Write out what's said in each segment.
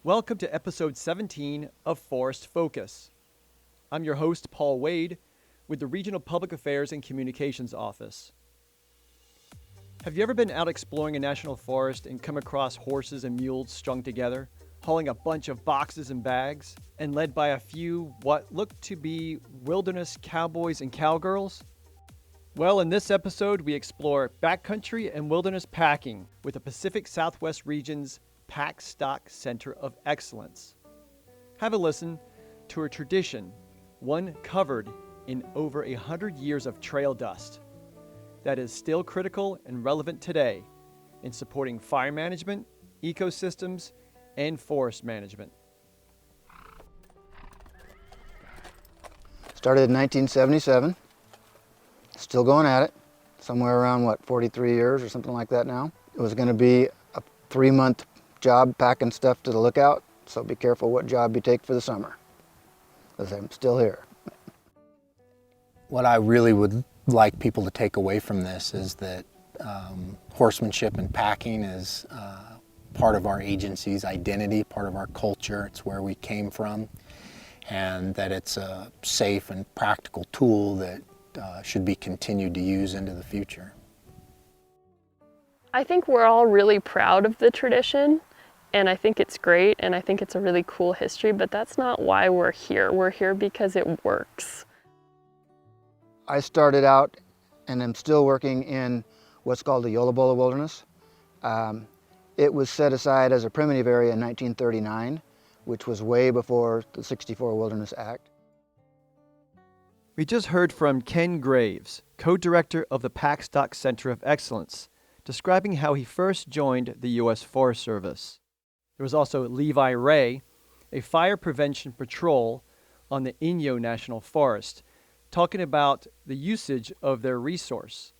Welcome to episode 17 of Forest Focus. I'm your host, Paul Wade, with the Regional Public Affairs and Communications Office. Have you ever been out exploring a national forest and come across horses and mules strung together, hauling a bunch of boxes and bags, and led by a few what look to be wilderness cowboys and cowgirls? Well, in this episode, we explore backcountry and wilderness packing with the Pacific Southwest region's Pack Stock Center of Excellence. Have a listen to a tradition, one covered in over 100 years of trail dust, that is still critical and relevant today in supporting fire management, ecosystems, and forest management. Started in 1977, still going at it, somewhere around 43 years or something like that now. It was going to be a 3-month job packing stuff to the lookout, so be careful what job you take for the summer, because I'm still here. What I really would like people to take away from this is that horsemanship and packing is part of our agency's identity, part of our culture. It's where we came from, and that it's a safe and practical tool that should be continued to use into the future. I think we're all really proud of the tradition, and I think it's great, and I think it's a really cool history, but that's not why we're here. We're here because it works. I started out and am still working in what's called the Yolobola Wilderness. It was set aside as a primitive area in 1939, which was way before the '64 Wilderness Act. We just heard from Ken Graves, co-director of the Pack Stock Center of Excellence, describing how he first joined the U.S. Forest Service. There was also Levi Ray, a fire prevention patrol on the Inyo National Forest, talking about the usage of their resource.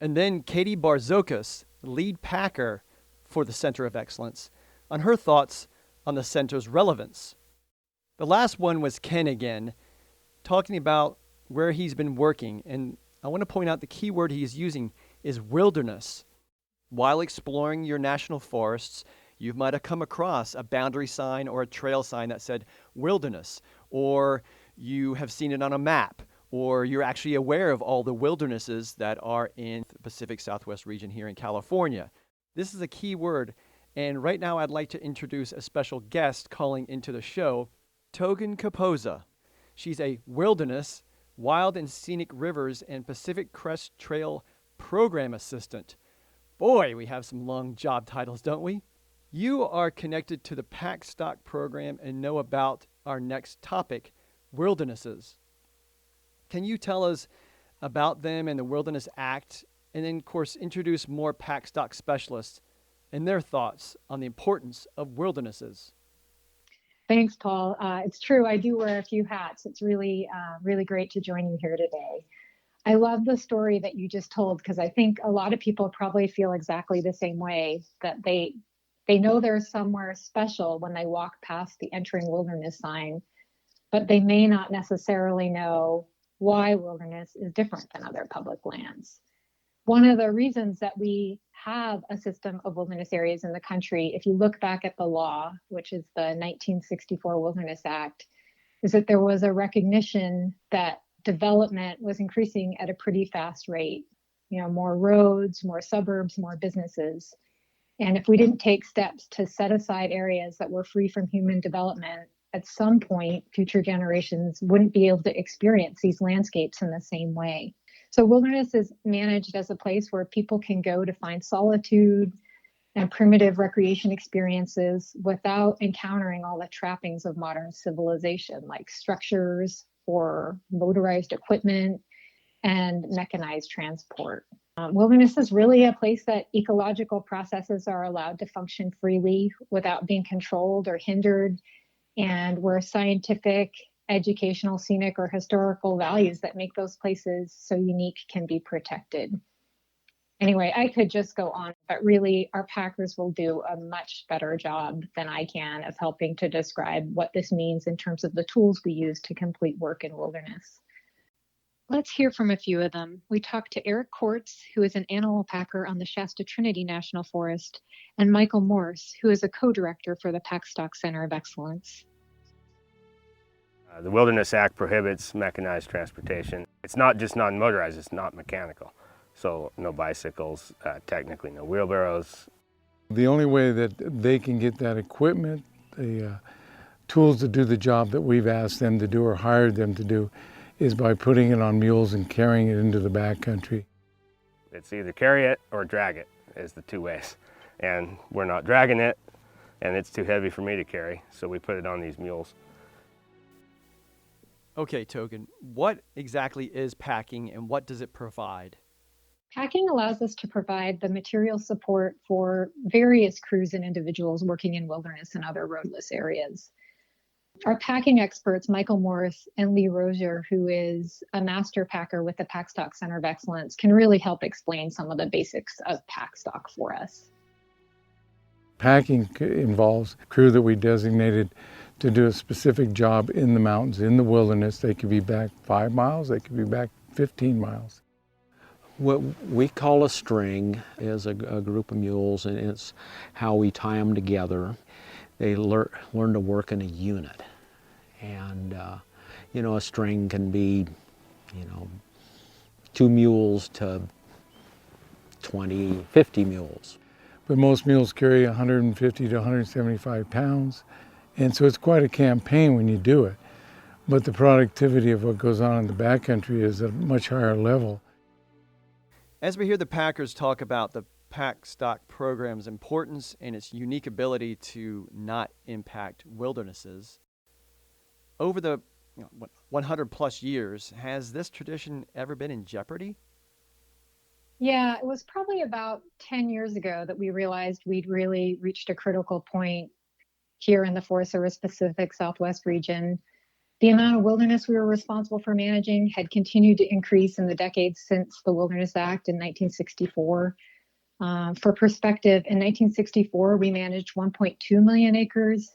And then Katie Barzokas, lead packer for the Center of Excellence, on her thoughts on the center's relevance. The last one was Ken again, talking about where he's been working, and I want to point out the key word he's using is wilderness. While exploring your national forests, you might have come across a boundary sign or a trail sign that said wilderness, or you have seen it on a map, or you're actually aware of all the wildernesses that are in the Pacific Southwest region here in California. This is a key word, and right now I'd like to introduce a special guest calling into the show, Togan Kapoza. She's a wilderness, wild and scenic rivers, and Pacific Crest Trail program assistant. Boy, we have some long job titles, don't we? You are connected to the Pack Stock program and know about our next topic, wildernesses. Can you tell us about them and the Wilderness Act, and then, of course, introduce more Pack Stock specialists and their thoughts on the importance of wildernesses? Thanks, Paul. It's true, I do wear a few hats. It's really great to join you here today. I love the story that you just told, because I think a lot of people probably feel exactly the same way, that they know they're somewhere special when they walk past the entering wilderness sign, but they may not necessarily know why wilderness is different than other public lands. One of the reasons that we have a system of wilderness areas in the country, if you look back at the law, which is the 1964 Wilderness Act, is that there was a recognition that development was increasing at a pretty fast rate. You know, more roads, more suburbs, more businesses. And if we didn't take steps to set aside areas that were free from human development, at some point, future generations wouldn't be able to experience these landscapes in the same way. So wilderness is managed as a place where people can go to find solitude and primitive recreation experiences without encountering all the trappings of modern civilization, like structures or motorized equipment and mechanized transport. Wilderness is really a place that ecological processes are allowed to function freely without being controlled or hindered, and where scientific, educational, scenic, or historical values that make those places so unique can be protected. Anyway, I could just go on, but really our packers will do a much better job than I can of helping to describe what this means in terms of the tools we use to complete work in wilderness. Let's hear from a few of them. We talked to Eric Kortz, who is an animal packer on the Shasta Trinity National Forest, and Michael Morse, who is a co-director for the Packstock Center of Excellence. The Wilderness Act prohibits mechanized transportation. It's not just non-motorized, it's not mechanical. So no bicycles, technically no wheelbarrows. The only way that they can get that equipment, the tools to do the job that we've asked them to do or hired them to do, is by putting it on mules and carrying it into the backcountry. It's either carry it or drag it is the two ways. And we're not dragging it, and it's too heavy for me to carry, so we put it on these mules. Okay, Togan, what exactly is packing and what does it provide? Packing allows us to provide the material support for various crews and individuals working in wilderness and other roadless areas. Our packing experts, Michael Morris and Lee Rozier, who is a master packer with the Packstock Center of Excellence, can really help explain some of the basics of Packstock for us. Packing involves a crew that we designated to do a specific job in the mountains, in the wilderness. They could be back 5 miles, they could be back 15 miles. What we call a string is a group of mules, and it's how we tie them together. They learn to work in a unit. And, a string can be, 2 mules to 20, 50 mules. But most mules carry 150 to 175 pounds. And so it's quite a campaign when you do it. But the productivity of what goes on in the backcountry is at a much higher level. As we hear the packers talk about the Packstock program's importance and its unique ability to not impact wildernesses, over the 100 plus years, has this tradition ever been in jeopardy? Yeah, it was probably about 10 years ago that we realized we'd really reached a critical point here in the Forest Service Pacific Southwest region. The amount of wilderness we were responsible for managing had continued to increase in the decades since the Wilderness Act in 1964. For perspective, in 1964, we managed 1.2 million acres,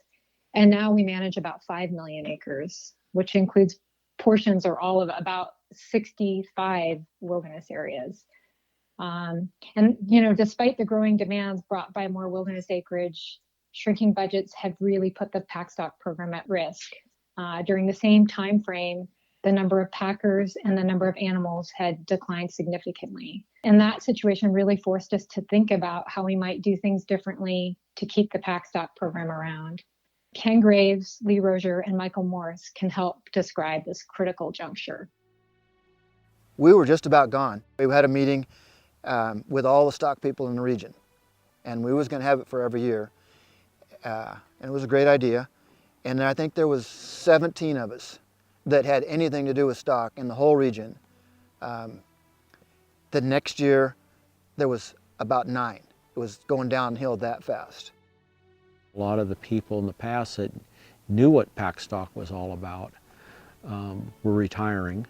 and now we manage about 5 million acres, which includes portions or all of about 65 wilderness areas. Despite the growing demands brought by more wilderness acreage, shrinking budgets have really put the Packstock program at risk. During the same time frame, the number of packers and the number of animals had declined significantly. And that situation really forced us to think about how we might do things differently to keep the Packstock program around. Ken Graves, Lee Rozier, and Michael Morris can help describe this critical juncture. We were just about gone. We had a meeting with all the stock people in the region, and we was going to have it for every year. And it was a great idea. And I think there was 17 of us that had anything to do with stock in the whole region. The next year, there was about 9. It was going downhill that fast. A lot of the people in the past that knew what Packstock was all about were retiring.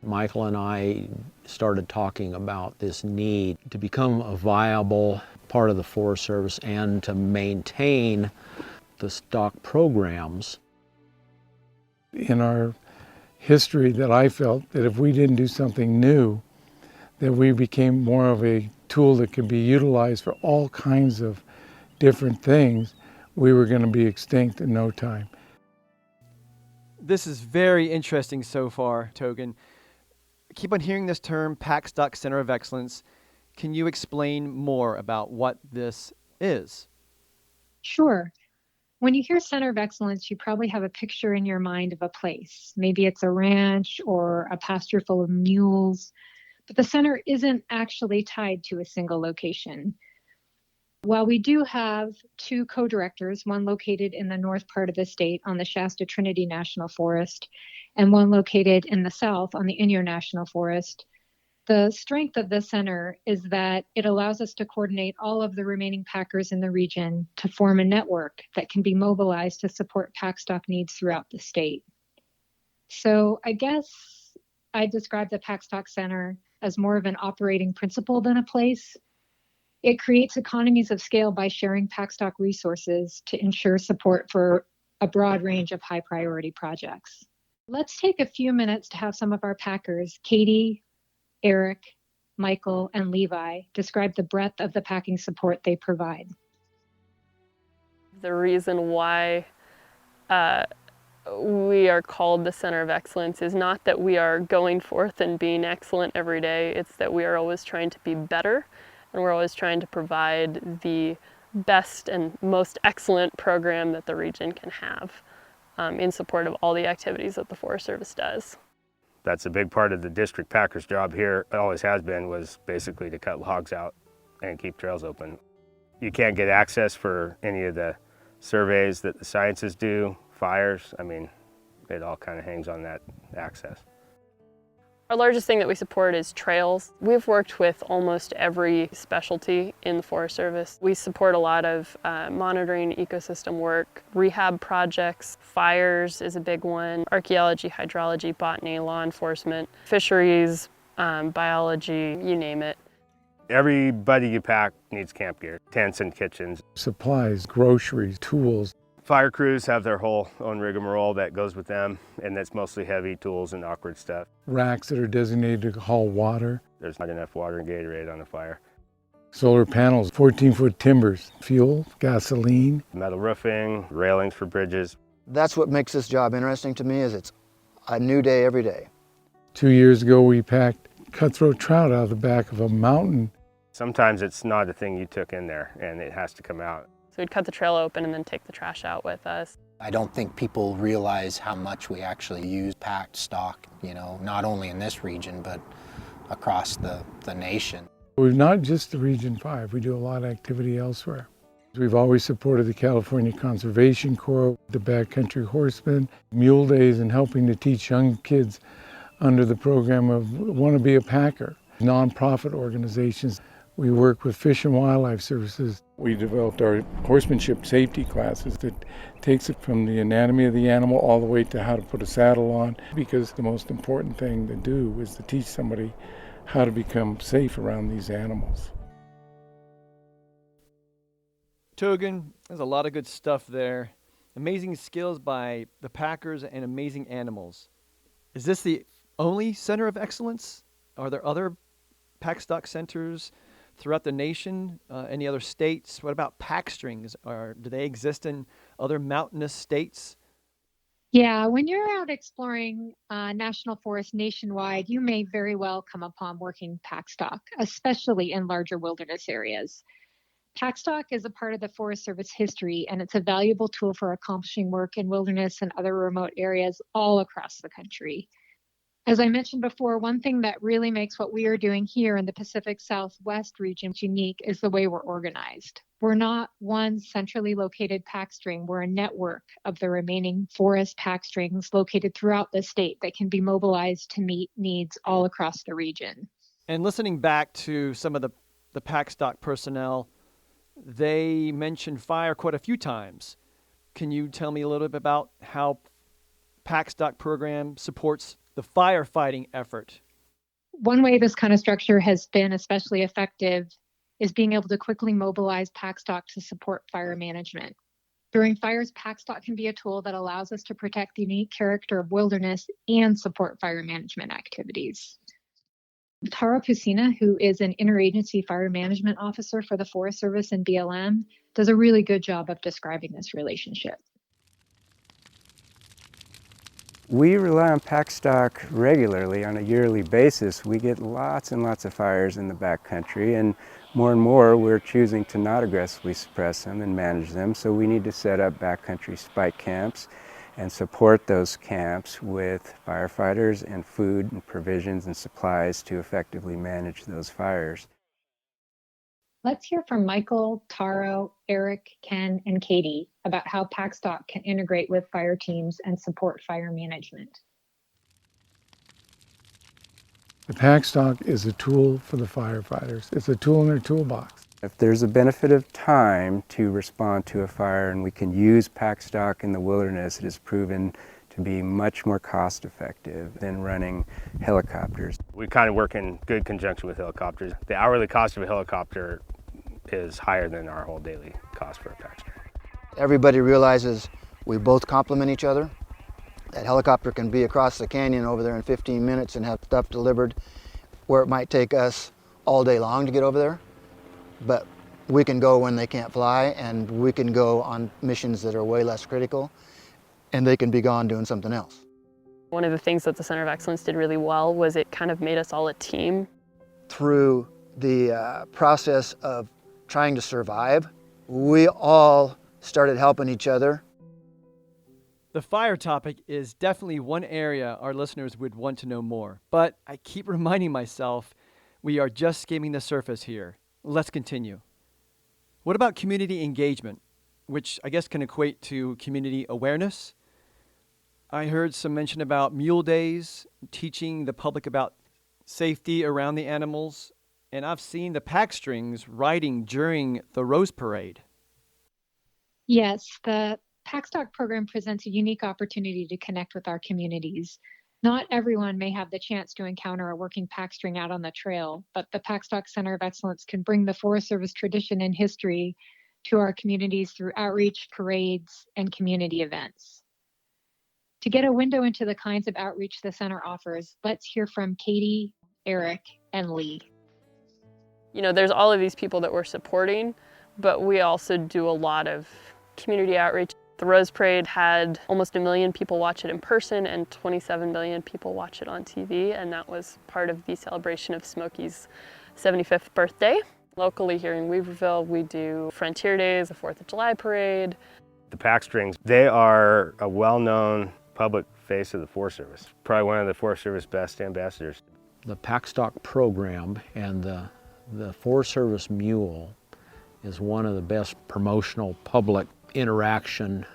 Michael and I started talking about this need to become a viable part of the Forest Service and to maintain the stock programs. In our history, that I felt that if we didn't do something new, that we became more of a tool that could be utilized for all kinds of different things, we were going to be extinct in no time. This is very interesting so far, Togan. Keep on hearing this term, Packstock Center of Excellence. Can you explain more about what this is? Sure. When you hear Center of Excellence, you probably have a picture in your mind of a place. Maybe it's a ranch or a pasture full of mules, but the center isn't actually tied to a single location. While we do have 2 co-directors, one located in the north part of the state on the Shasta Trinity National Forest, and one located in the south on the Inyo National Forest, the strength of the center is that it allows us to coordinate all of the remaining packers in the region to form a network that can be mobilized to support packstock needs throughout the state. So I guess I describe the Packstock Center as more of an operating principle than a place. It creates economies of scale by sharing packstock resources to ensure support for a broad range of high priority projects. Let's take a few minutes to have some of our packers, Katie, Eric, Michael, and Levi, describe the breadth of the packing support they provide. The reason why we are called the Center of Excellence is not that we are going forth and being excellent every day. It's that we are always trying to be better, and we're always trying to provide the best and most excellent program that the region can have in support of all the activities that the Forest Service does. That's a big part of the district packer's job here, it always has been, was basically to cut logs out and keep trails open. You can't get access for any of the surveys that the sciences do, fires. I mean, it all kind of hangs on that access. Our largest thing that we support is trails. We've worked with almost every specialty in the Forest Service. We support a lot of monitoring ecosystem work, rehab projects, fires is a big one, archaeology, hydrology, botany, law enforcement, fisheries, biology, you name it. Everybody you pack needs camp gear, tents and kitchens. Supplies, groceries, tools. Fire crews have their whole own rigmarole that goes with them, and that's mostly heavy tools and awkward stuff. Racks that are designated to haul water. There's not enough water and Gatorade on a fire. Solar panels, 14-foot timbers, fuel, gasoline. Metal roofing, railings for bridges. That's what makes this job interesting to me, is it's a new day every day. 2 years ago, we packed cutthroat trout out of the back of a mountain. Sometimes it's not a thing you took in there, and it has to come out. So we'd cut the trail open and then take the trash out with us. I don't think people realize how much we actually use packed stock, not only in this region, but across the nation. We're not just the Region 5, we do a lot of activity elsewhere. We've always supported the California Conservation Corps, the Backcountry Horsemen, Mule Days, and helping to teach young kids under the program of Want to Be a Packer, nonprofit organizations. We work with Fish and Wildlife Services. We developed our horsemanship safety classes that takes it from the anatomy of the animal all the way to how to put a saddle on, because the most important thing to do is to teach somebody how to become safe around these animals. Togan, there's a lot of good stuff there. Amazing skills by the packers and amazing animals. Is this the only center of excellence? Are there other pack stock centers throughout the nation? Any other states? What about pack strings? Do they exist in other mountainous states? Yeah, when you're out exploring national forests nationwide, you may very well come upon working pack stock, especially in larger wilderness areas. Pack stock is a part of the Forest Service history, and it's a valuable tool for accomplishing work in wilderness and other remote areas all across the country. As I mentioned before, one thing that really makes what we are doing here in the Pacific Southwest region unique is the way we're organized. We're not one centrally located pack string. We're a network of the remaining forest pack strings located throughout the state that can be mobilized to meet needs all across the region. And listening back to some of the pack stock personnel, they mentioned fire quite a few times. Can you tell me a little bit about how pack stock program supports the firefighting effort? One way this kind of structure has been especially effective is being able to quickly mobilize pack stock to support fire management. During fires, pack stock can be a tool that allows us to protect the unique character of wilderness and support fire management activities. Tara Pusina, who is an interagency fire management officer for the Forest Service and BLM, does a really good job of describing this relationship. We rely on pack stock regularly on a yearly basis. We get lots and lots of fires in the backcountry, and more we're choosing to not aggressively suppress them and manage them. So we need to set up backcountry spike camps and support those camps with firefighters and food and provisions and supplies to effectively manage those fires. Let's hear from Michael, Taro, Eric, Ken, and Katie about how pack stock can integrate with fire teams and support fire management. The pack stock is a tool for the firefighters. It's a tool in their toolbox. If there's a benefit of time to respond to a fire and we can use pack stock in the wilderness, it is proven to be much more cost effective than running helicopters. We kind of work in good conjunction with helicopters. The hourly cost of a helicopter is higher than our whole daily cost for a pack string. Everybody realizes we both complement each other. That helicopter can be across the canyon over there in 15 minutes and have stuff delivered where it might take us all day long to get over there. But we can go when they can't fly, and we can go on missions that are way less critical, and they can be gone doing something else. One of the things that the Center of Excellence did really well was it kind of made us all a team. Through the process of trying to survive, we all started helping each other. The fire topic is definitely one area our listeners would want to know more, but I keep reminding myself we are just skimming the surface here. Let's continue. What about community engagement, which I guess can equate to community awareness? I heard some mention about mule days, teaching the public about safety around the animals, and I've seen the pack strings riding during the Rose Parade. Yes, the Packstock program presents a unique opportunity to connect with our communities. Not everyone may have the chance to encounter a working pack string out on the trail, but the Packstock Center of Excellence can bring the Forest Service tradition and history to our communities through outreach, parades, and community events. To get a window into the kinds of outreach the center offers, let's hear from Katie, Eric, and Lee. You know, there's all of these people that we're supporting, but we also do a lot of community outreach. The Rose Parade had almost 1 million people watch it in person and 27 million people watch it on TV, and that was part of the celebration of Smokey's 75th birthday. Locally here in Weaverville, we do Frontier Days, a 4th of July parade. The pack strings, they are a well-known public face of the Forest Service. Probably one of the Forest Service best ambassadors. The Packstock program and the Forest Service mule is one of the best promotional public interaction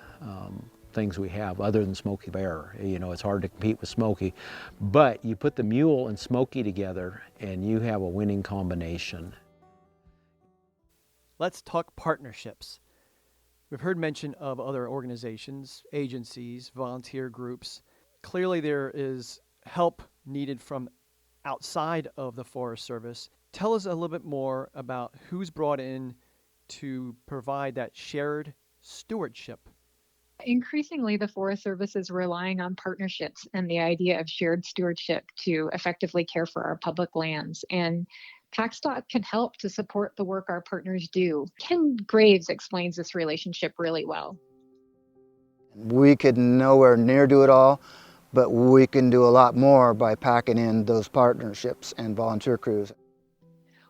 things we have other than Smokey Bear. You know, it's hard to compete with Smokey, but you put the mule and Smokey together and you have a winning combination. Let's talk partnerships. We've heard mention of other organizations, agencies, volunteer groups. Clearly there is help needed from outside of the Forest Service. Tell us a little bit more about who's brought in to provide that shared stewardship. Increasingly, the Forest Service is relying on partnerships and the idea of shared stewardship to effectively care for our public lands. And Packstock can help to support the work our partners do. Ken Graves explains this relationship really well. We could nowhere near do it all, but we can do a lot more by packing in those partnerships and volunteer crews.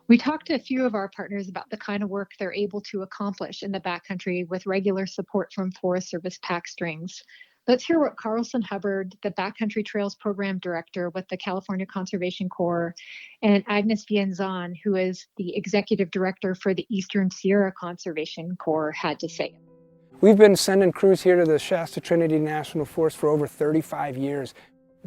We talked to a few of our partners about the kind of work they're able to accomplish in the backcountry with regular support from Forest Service pack strings. Let's hear what Carlson Hubbard, the Backcountry Trails Program Director with the California Conservation Corps, and Agnes Vienzon, who is the Executive Director for the Eastern Sierra Conservation Corps, had to say. We've been sending crews here to the Shasta Trinity National Forest for over 35 years.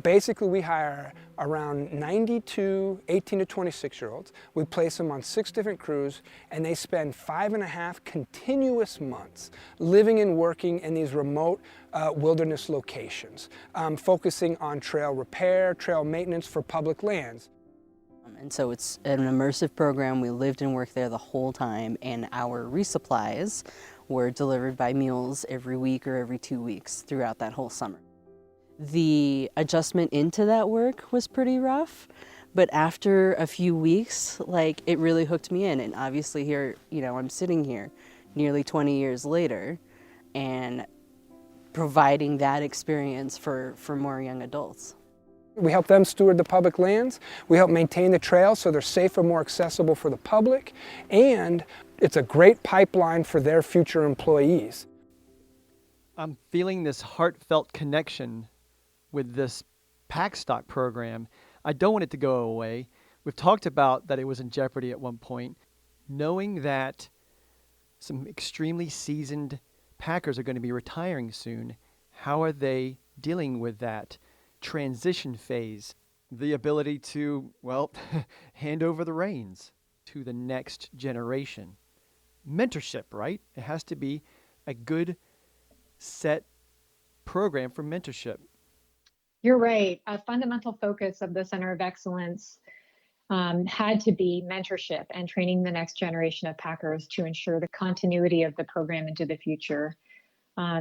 Basically, we hire around 92 18 to 26-year-olds. We place them on 6 different crews, and they spend 5.5 continuous months living and working in these remote wilderness locations, focusing on trail repair, trail maintenance for public lands. And so it's an immersive program. We lived and worked there the whole time, and our resupplies were delivered by mules every week or every 2 weeks throughout that whole summer. The adjustment into that work was pretty rough, but after a few weeks, like, it really hooked me in. And obviously here, you know, I'm sitting here nearly 20 years later and providing that experience for more young adults. We help them steward the public lands. We help maintain the trails so they're safer, more accessible for the public, and it's a great pipeline for their future employees. I'm feeling this heartfelt connection with this Packstock program. I don't want it to go away. We've talked about that it was in jeopardy at one point. Knowing that some extremely seasoned packers are going to be retiring soon, how are they dealing with that transition phase? The ability to, well, hand over the reins to the next generation. Mentorship, right? It has to be a good set program for mentorship. You're right. A fundamental focus of the Center of Excellence had to be mentorship and training the next generation of packers to ensure the continuity of the program into the future.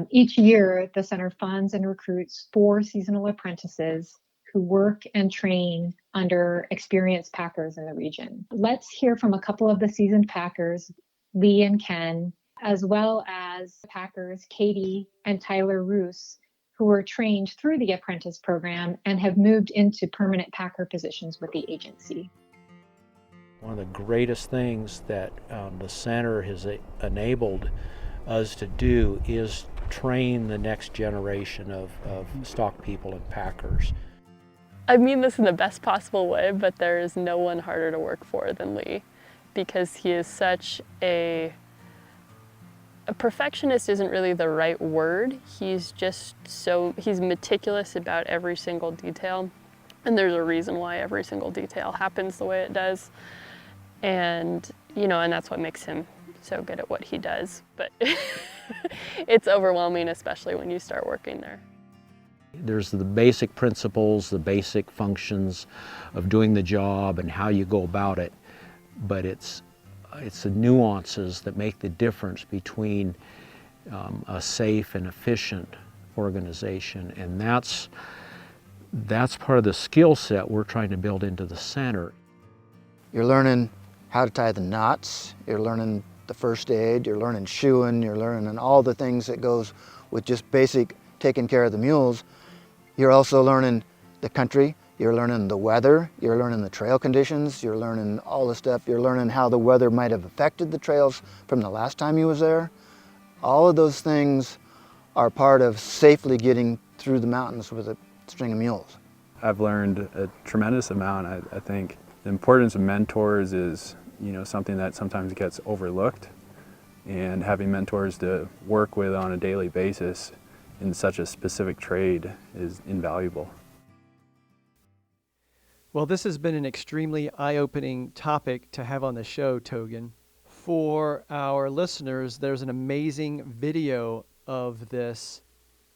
Each year, the center funds and recruits 4 seasonal apprentices who work and train under experienced packers in the region. Let's hear from a couple of the seasoned packers, Lee and Ken, as well as packers Katie and Tyler Roos, who were trained through the apprentice program and have moved into permanent packer positions with the agency. One of the greatest things that the center has enabled us to do is train the next generation of stock people and packers. I mean this in the best possible way, but there is no one harder to work for than Lee, because he is such a perfectionist isn't really the right word. He's meticulous about every single detail, and there's a reason why every single detail happens the way it does. And that's what makes him so good at what he does. But it's overwhelming, especially when you start working there. There's the basic principles, the basic functions of doing the job and how you go about it, but it's the nuances that make the difference between a safe and efficient organization, and that's part of the skill set we're trying to build into the center. You're learning how to tie the knots, you're learning the first aid, you're learning shoeing, you're learning all the things that goes with just basic taking care of the mules. You're also learning the country, you're learning the weather, you're learning the trail conditions, you're learning all the stuff, you're learning how the weather might have affected the trails from the last time you was there. All of those things are part of safely getting through the mountains with a string of mules. I've learned a tremendous amount. I think the importance of mentors is, something that sometimes gets overlooked, and having mentors to work with on a daily basis in such a specific trade is invaluable. Well, this has been an extremely eye-opening topic to have on the show, Togan. For our listeners, there's an amazing video of this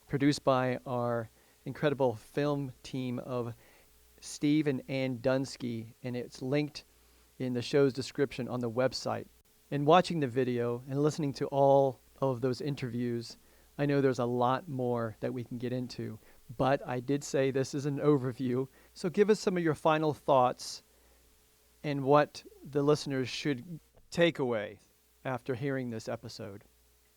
produced by our incredible film team of Steve and Ann Dunsky, and it's linked in the show's description on the website. And watching the video and listening to all of those interviews, I know there's a lot more that we can get into, but I did say this is an overview, so give us some of your final thoughts and what the listeners should take away after hearing this episode.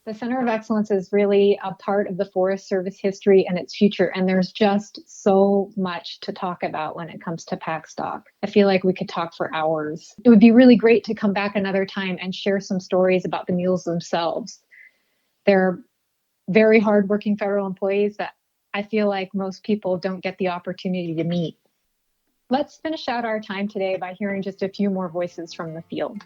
The Center of Excellence is really a part of the Forest Service history and its future, and there's just so much to talk about when it comes to pack stock. I feel like we could talk for hours. It would be really great to come back another time and share some stories about the mules themselves. They're very hardworking federal employees that I feel like most people don't get the opportunity to meet. Let's finish out our time today by hearing just a few more voices from the field.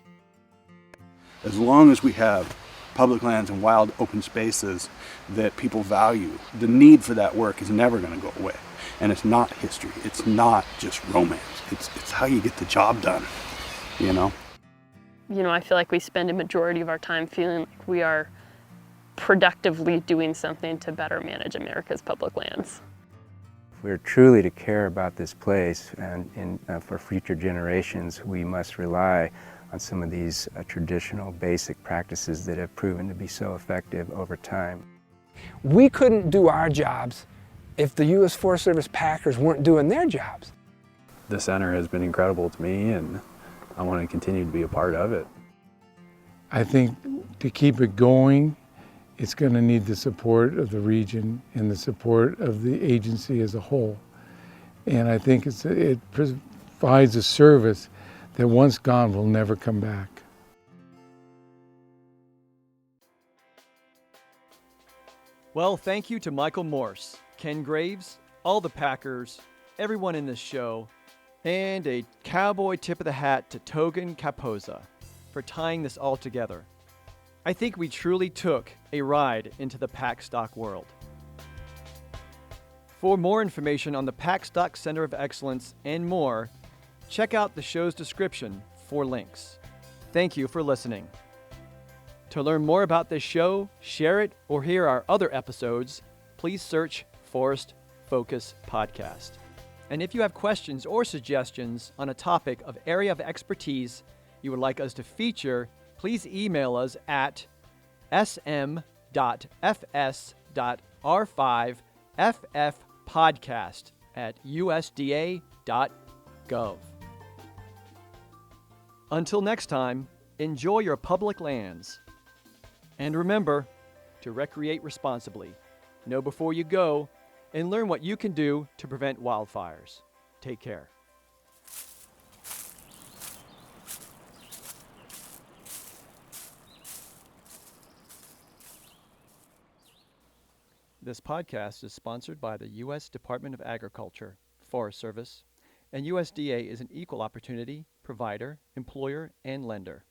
As long as we have public lands and wild open spaces that people value, the need for that work is never going to go away. And it's not history. It's not just romance. It's how you get the job done, I feel like we spend a majority of our time feeling like we are productively doing something to better manage America's public lands. If we're truly to care about this place and for future generations, we must rely on some of these traditional basic practices that have proven to be so effective over time. We couldn't do our jobs if the U.S. Forest Service packers weren't doing their jobs. The center has been incredible to me, and I want to continue to be a part of it. I think to keep it going, it's going to need the support of the region and the support of the agency as a whole. And I think it provides a service that once gone will never come back. Well, thank you to Michael Morse, Ken Graves, all the Packers, everyone in this show, and a cowboy tip of the hat to Togan Kapoza for tying this all together. I think we truly took a ride into the pack stock world. For more information on the Pack Stock Center of Excellence and more, check out the show's description for links. Thank you for listening. To learn more about this show, share it, or hear our other episodes, please search Forest Focus Podcast. And if you have questions or suggestions on a topic of area of expertise you would like us to feature, please email us at sm www.fs.r5ffpodcast@usda.gov. Until next time, enjoy your public lands. And remember to recreate responsibly. Know before you go, and learn what you can do to prevent wildfires. Take care. This podcast is sponsored by the U.S. Department of Agriculture, Forest Service, and USDA is an equal opportunity provider, employer, and lender.